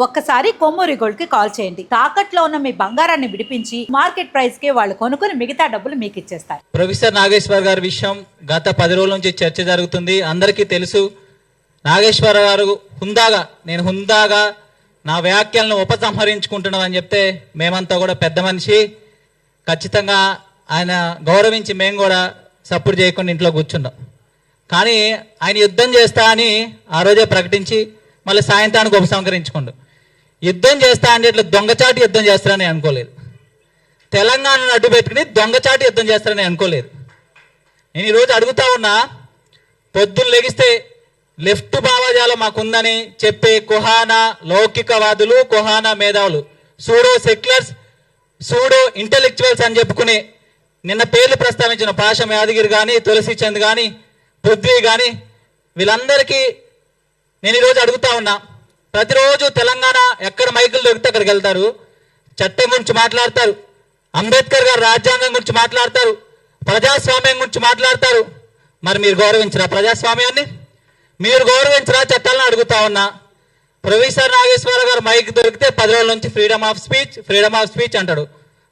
ఒక్కసారి కొమ్మూరి గోల్డ్ కి కాల్ చేయండి. తాకట్లో ఉన్న మీ బంగారాన్ని విడిపించి మార్కెట్ ప్రైస్ కి వాళ్ళు కొనుక్కుని మిగతా డబ్బులు మీకు ఇచ్చేస్తారు. ప్రొఫెసర్ నాగేశ్వర్ గారి విషయం గత 10 రోజుల నుంచి చర్చ జరుగుతుంది. అందరికీ తెలుసు. నాగేశ్వర గారు హుందాగా నా వ్యాఖ్యలను ఉపసంహరించుకుంటున్నామని చెప్తే మేమంతా కూడా పెద్ద మనిషి, ఖచ్చితంగా ఆయన గౌరవించి మేము కూడా సపోర్ట్ చేయకుండా ఇంట్లో కూర్చున్నాం. కానీ ఆయన యుద్ధం చేస్తా అని ఆ రోజే ప్రకటించి మళ్ళీ సాయంత్రానికి ఉపసంహరించుకోండు. యుద్ధం చేస్తా అంటే ఇట్లా దొంగచాటి యుద్ధం చేస్తారని అనుకోలేదు. తెలంగాణను అడ్డు పెట్టుకుని దొంగచాటి యుద్ధం చేస్తారని అనుకోలేదు. నేను ఈరోజు అడుగుతా ఉన్నా, పొద్దున్న లెగిస్తే లెఫ్ట్ భావజాలం మాకుందని చెప్పే కుహానా లౌకికవాదులు, కుహానా మేధావులు, సూడో సెక్యులర్స్, సూడో ఇంటెలెక్చువల్స్ అని చెప్పుకుని నిన్న పేర్లు ప్రస్తావించిన పాషం యాదగిరి కానీ, తులసి చంద్ కానీ, పృథ్వీ కానీ, వీళ్ళందరికీ నేను ఈరోజు అడుగుతా ఉన్నా. ప్రతిరోజు తెలంగాణ ఎక్కడ మైకులు దొరికితే అక్కడికి వెళ్తారు, చట్టం గురించి మాట్లాడతారు, అంబేద్కర్ గారు రాజ్యాంగం గురించి మాట్లాడతారు, ప్రజాస్వామ్యం గురించి మాట్లాడతారు. మరి మీరు గౌరవించరా ప్రజాస్వామ్యాన్ని? మీరు గౌరవించరా చట్టాలను అడుగుతా ఉన్నా. ప్రొఫెసర్ నాగేశ్వర గారు మైక్ దొరికితే 10 రోజుల నుంచి ఫ్రీడమ్ ఆఫ్ స్పీచ్ అంటాడు.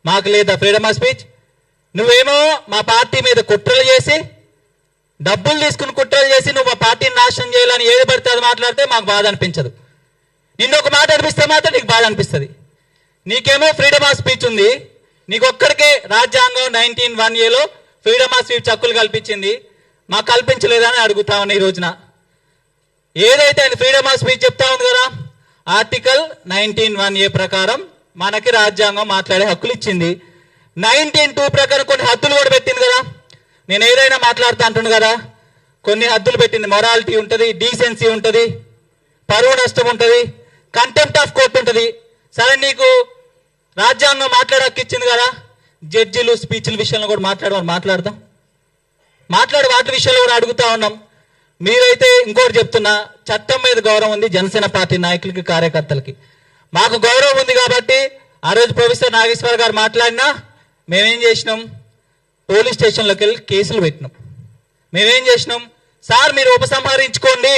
మాకు లేదా ఫ్రీడమ్ ఆఫ్ స్పీచ్? నువ్వేమో మా పార్టీ మీద కుట్రలు చేసి, డబ్బులు తీసుకుని కుట్రలు చేసి నువ్వు మా పార్టీని నాశనం చేయాలని ఏది పడితే అది మాట్లాడితే మాకు బాధ అనిపించదు. నిన్ను ఒక మాట అనిపిస్తే మాత్రం నీకు బాధ అనిపిస్తుంది. నీకేమో ఫ్రీడమ్ ఆఫ్ స్పీచ్ ఉంది, నీకు ఒక్కడికే రాజ్యాంగం 1901A ఫ్రీడమ్ ఆఫ్ స్పీచ్ హక్కులు కల్పించింది, మాకు కల్పించలేదని అడుగుతా ఉన్నా. ఈ రోజున ఏదైతే ఆయన ఫ్రీడమ్ ఆఫ్ స్పీచ్ చెప్తా ఉంది కదా, ఆర్టికల్ 1901A ప్రకారం మనకి రాజ్యాంగం మాట్లాడే హక్కులు ఇచ్చింది. 1902 ప్రకారం కొన్ని హద్దులు కూడా పెట్టింది కదా. నేను ఏదైనా మాట్లాడుతూ అంటున్నాను కదా, కొన్ని హద్దులు పెట్టింది. మొరాలిటీ ఉంటుంది, డీసెన్సీ ఉంటుంది, పరువు నష్టం ఉంటుంది, కంటెంప్ట్ ఆఫ్ కోర్ట్ ఉంటుంది. సరే, నీకు రాజ్యాంగం మాట్లాడే హక్కు ఇచ్చింది కదా, జడ్జిలు స్పీచ్ల విషయంలో కూడా మాట్లాడదాం. వాటి విషయంలో కూడా అడుగుతా ఉన్నాం. మీరైతే ఇంకోటి చెప్తున్నా, చట్టం మీద గౌరవం ఉంది జనసేన పార్టీ నాయకులకి, కార్యకర్తలకి. మాకు గౌరవం ఉంది కాబట్టి ఆ రోజు ప్రొఫెసర్ నాగేశ్వర గారు మాట్లాడినా మేమేం చేసినాం, పోలీస్ స్టేషన్లోకి వెళ్ళి కేసులు పెట్టినాం. మేమేం చేసినాం, సార్ మీరు ఉపసంహరించుకోండి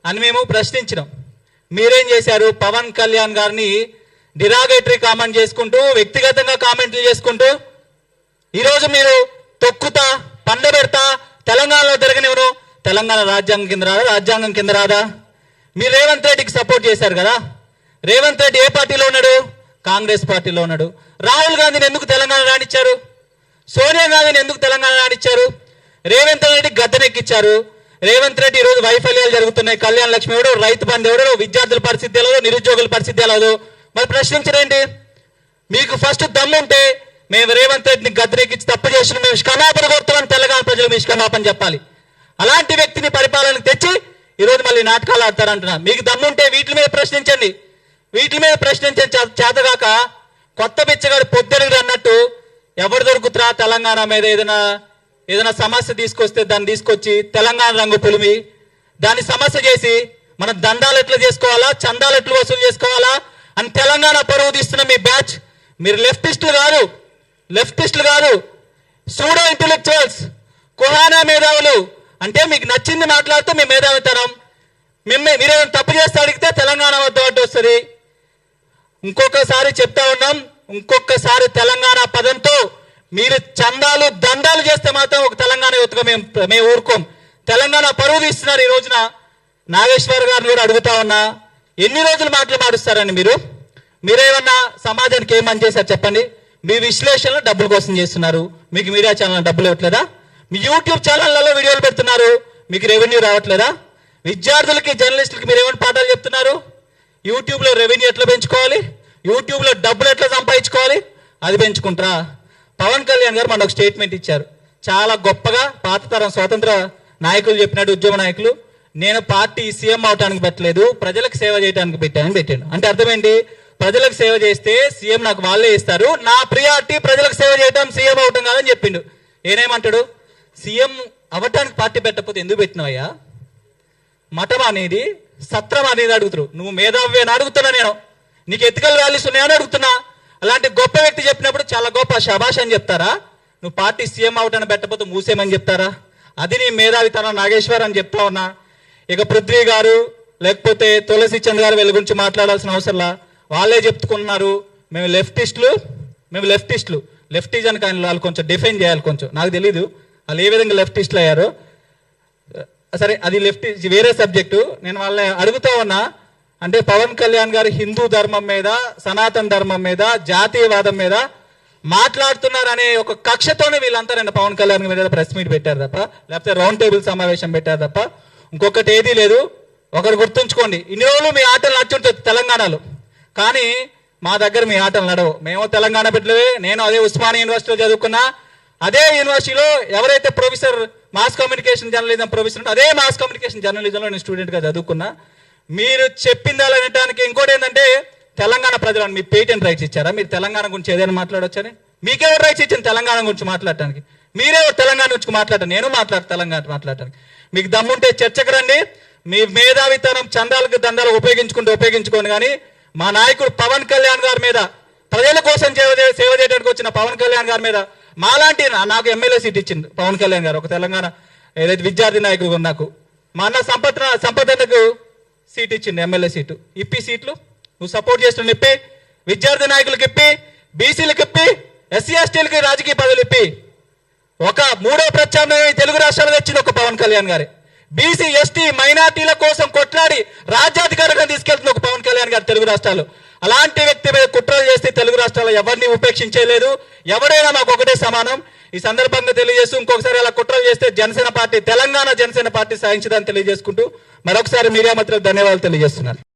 అని మేము ప్రశ్నించినాం. మీరేం చేశారు, పవన్ కళ్యాణ్ గారిని డిరాగేటరీ కామెంట్ చేసుకుంటూ, వ్యక్తిగతంగా కామెంట్లు చేసుకుంటూ, ఈరోజు మీరు తొక్కుతా పండబెడతా తెలంగాణలో తిరగనివ్వను, తెలంగాణ రాజ్యాంగం కింద రాదా? మీరు రేవంత్ రెడ్డికి సపోర్ట్ చేశారు కదా. రేవంత్ రెడ్డి ఏ పార్టీలో ఉన్నాడు? కాంగ్రెస్ పార్టీలో ఉన్నాడు. రాహుల్ గాంధీని ఎందుకు తెలంగాణ రానిచ్చారు? సోనియా గాంధీని ఎందుకు తెలంగాణ రానిచ్చారు? రేవంత్ రెడ్డి గద్దెనెక్కిచ్చారు. రేవంత్ రెడ్డి ఈరోజు వైఫల్యాలు జరుగుతున్నాయి. కళ్యాణ లక్ష్మి ఎవడో, రైతు బంధు ఎవడో, విద్యార్థుల పరిస్థితి ఎలాగో, నిరుద్యోగుల పరిస్థితి ఎలాగో. మరి ప్రశ్నించరేంటి? మీకు ఫస్ట్ దమ్ముంటే మేము రేవంత్ రెడ్డిని గద్దెనెక్కించి తప్పు చేసిన మేము క్షమాపణ కోరుతామని తెలంగాణ ప్రజలు మీ క్షమాపణ చెప్పాలి. అలాంటి వ్యక్తిని పరిపాలనకు తెచ్చి ఈరోజు మళ్ళీ నాటకాలు ఆడతారంటున్నా. మీకు దమ్ముంటే వీటి మీద ప్రశ్నించండి. చేతగాక కొత్త బిచ్చగాడు పొద్దునగడు అన్నట్టు ఎవరు దొరుకుతురా తెలంగాణ మీద ఏదైనా సమస్య తీసుకొస్తే దాన్ని తీసుకొచ్చి తెలంగాణ రంగు పులిమి దాన్ని సమస్య చేసి మన దండాలు ఎట్లా చేసుకోవాలా, చందాలు ఎట్లా వసూలు చేసుకోవాలా అని తెలంగాణ పరువు తీస్తున్న మీ బ్యాచ్. మీరు లెఫ్టిస్టులు కాదు, సూడో ఇంటెలెక్చువల్స్, కుహానా మేధావులు. అంటే మీకు నచ్చింది మాట్లాడితే మీ మేధావితనం. మీరేమైనా తప్పు చేస్తే అడిగితే తెలంగాణ వద్ద వస్తుంది. ఇంకొకసారి చెప్తా ఉన్నాం, ఇంకొకసారి తెలంగాణ పదంతో మీరు చందాలు దండాలు చేస్తే మాత్రం ఒక తెలంగాణ యువతగా మేము ఊరుకోం. తెలంగాణ పరువు తీస్తున్నారు. ఈ రోజున నాగేశ్వర్ గారిని కూడా అడుగుతా ఉన్నా, ఎన్ని రోజులు మాట్లాడుస్తారని మీరేమన్నా సమాజానికి ఏమని చేశారు చెప్పండి? మీ విశ్లేషణలు డబ్బుల కోసం చేస్తున్నారు. మీకు మీడియా ఛానల్ డబ్బులు ఇవ్వట్లేదా? మీ యూట్యూబ్ ఛానళ్లలో వీడియోలు పెడుతున్నారు, మీకు రెవెన్యూ రావట్లేదా? విద్యార్థులకి, జర్నలిస్టులకి మీరు ఏమైనా పాఠాలు చెప్తున్నారు? యూట్యూబ్లో రెవెన్యూ ఎట్లా పెంచుకోవాలి, యూట్యూబ్లో డబ్బులు ఎట్లా సంపాదించుకోవాలి, అది పెంచుకుంటారా? పవన్ కళ్యాణ్ గారు మన ఒక స్టేట్మెంట్ ఇచ్చారు, చాలా గొప్పగా. పాత తరం స్వాతంత్ర నాయకులు చెప్పినట్టు, ఉద్యమ నాయకులు, నేను పార్టీ సీఎం అవడానికి పెట్టలేదు, ప్రజలకు సేవ చేయడానికి పెట్టాను. అంటే అర్థం ఏంటి? ప్రజలకు సేవ చేస్తే సీఎం నాకు వాళ్ళే ఇస్తారు, నా ప్రియారిటీ ప్రజలకు సేవ చేయడం, సీఎం అవటం కాదని చెప్పిండు. ఏనేమంటాడు? సీఎం అవటానికి పార్టీ పెట్టకపోతే ఎందుకు పెట్టినవయ్యా? మఠం అనేది, సత్రం అనేది అడుగుతారు. నువ్వు మేధావి అని అడుగుతున్నా, నేను నీకు ఎథికల్ వాల్యూస్ ఉన్నాయని అడుగుతున్నా. అలాంటి గొప్ప వ్యక్తి చెప్పినప్పుడు చాలా గొప్ప శభాష్ అని చెప్తారా? నువ్వు పార్టీ సీఎం అవటాన్ని పెట్టకపోతే మూసేమని చెప్తారా? అది నీ మేధావితనం నాగేశ్వర్ అని చెప్తా ఉన్నా. ఇక పృథ్వీ గారు, లేకపోతే తులసి చంద్ర గారు వీళ్ళ గురించి మాట్లాడాల్సిన అవసరంలా. వాళ్ళే చెప్పుకున్నారు మేము లెఫ్టిస్టులు. లెఫ్టిజం కానీ వాళ్ళు కొంచెం డిఫైన్ చేయాలి. కొంచెం నాకు తెలీదు వాళ్ళు ఏ విధంగా లెఫ్టిస్టులు అయ్యారో. సరే అది వేరే సబ్జెక్టు. నేను వాళ్ళని అడుగుతా ఉన్నా, అంటే పవన్ కళ్యాణ్ గారు హిందూ ధర్మం మీద, సనాతన ధర్మం మీద, జాతీయవాదం మీద మాట్లాడుతున్నారనే ఒక కక్షతోనే వీళ్ళంతా నేను పవన్ కళ్యాణ్ మీద ప్రెస్ మీట్ పెట్టారు తప్ప, లేకపోతే రౌండ్ టేబుల్ సమావేశం పెట్టారు తప్ప ఇంకొకటి ఏదీ లేదు. ఒకరు గుర్తుంచుకోండి, ఇన్ని రోజులు మీ ఆటలు నడుచుంటుంది తెలంగాణలో, కానీ మా దగ్గర మీ ఆటలు నడవు. మేము తెలంగాణ బిడ్డలే. నేను అదే ఉస్మానియా యూనివర్సిటీలో చదువుకున్నా. అదే యూనివర్సిటీలో ఎవరైతే professor mass communication journalism professor అదే మాస్ కమ్యూనికేషన్ జర్నలిజంలో నేను స్టూడెంట్గా చదువుకున్నా. మీరు చెప్పిందాలు అనడానికి ఇంకోటి ఏంటంటే, తెలంగాణ ప్రజలను మీ పేటెంట్ రైట్స్ ఇచ్చారా? మీరు తెలంగాణ గురించి ఏదైనా మాట్లాడొచ్చని మీకెవరు రైట్స్ ఇచ్చింది తెలంగాణ గురించి మాట్లాడటానికి? మీరే తెలంగాణ గురించి మాట్లాడటం, నేను తెలంగాణ మాట్లాడటానికి. మీకు దమ్ముంటే చర్చకు రండి. మీ మేధావితనం చందాలకు దందాలు ఉపయోగించుకోండి. కానీ మా నాయకుడు పవన్ కళ్యాణ్ గారి మీద, ప్రజల కోసం సేవ చేయడానికి వచ్చిన పవన్ కళ్యాణ్ గారి మీద మాలాంటి నాకు ఎమ్మెల్యే సీట్ ఇచ్చింది పవన్ కళ్యాణ్ గారు, ఒక తెలంగాణ ఏదైతే విద్యార్థి నాయకుడు నాకు. మా అన్న సంపదకు సీట్ ఇచ్చింది, ఎమ్మెల్యే సీటు. ఇప్పి సీట్లు నువ్వు సపోర్ట్ చేస్తున్న ఇప్పి, విద్యార్థి నాయకులకి ఇప్పి, బీసీలకు ఇప్పి, ఎస్సీ ఎస్టీలకి రాజకీయ పదవులు ఇప్పి. ఒక మూడో ప్రత్యామ్నాయం తెలుగు రాష్ట్రాలు తెచ్చింది ఒక పవన్ కళ్యాణ్ గారి. బీసీ ఎస్టీ మైనార్టీల కోసం కొట్లాడి రాజ్యాధికారంగా తీసుకెళ్తున్న ఒక పవన్ కళ్యాణ్ గారు తెలుగు రాష్ట్రాలు. అలాంటి వ్యక్తి మీద కుట్రలు చేస్తే తెలుగు రాష్ట్రాల్లో ఎవరిని ఉపేక్షించలేదు. ఎవరైనా మాకు ఒకటే సమానం. ఈ సందర్భంగా తెలియజేస్తూ ఇంకొకసారి అలా కుట్రలు చేస్తే తెలంగాణ జనసేన పార్టీ సాధించదని తెలియజేసుకుంటూ మరొకసారి మీడియా మిత్రులకు ధన్యవాదాలు తెలియజేస్తున్నారు.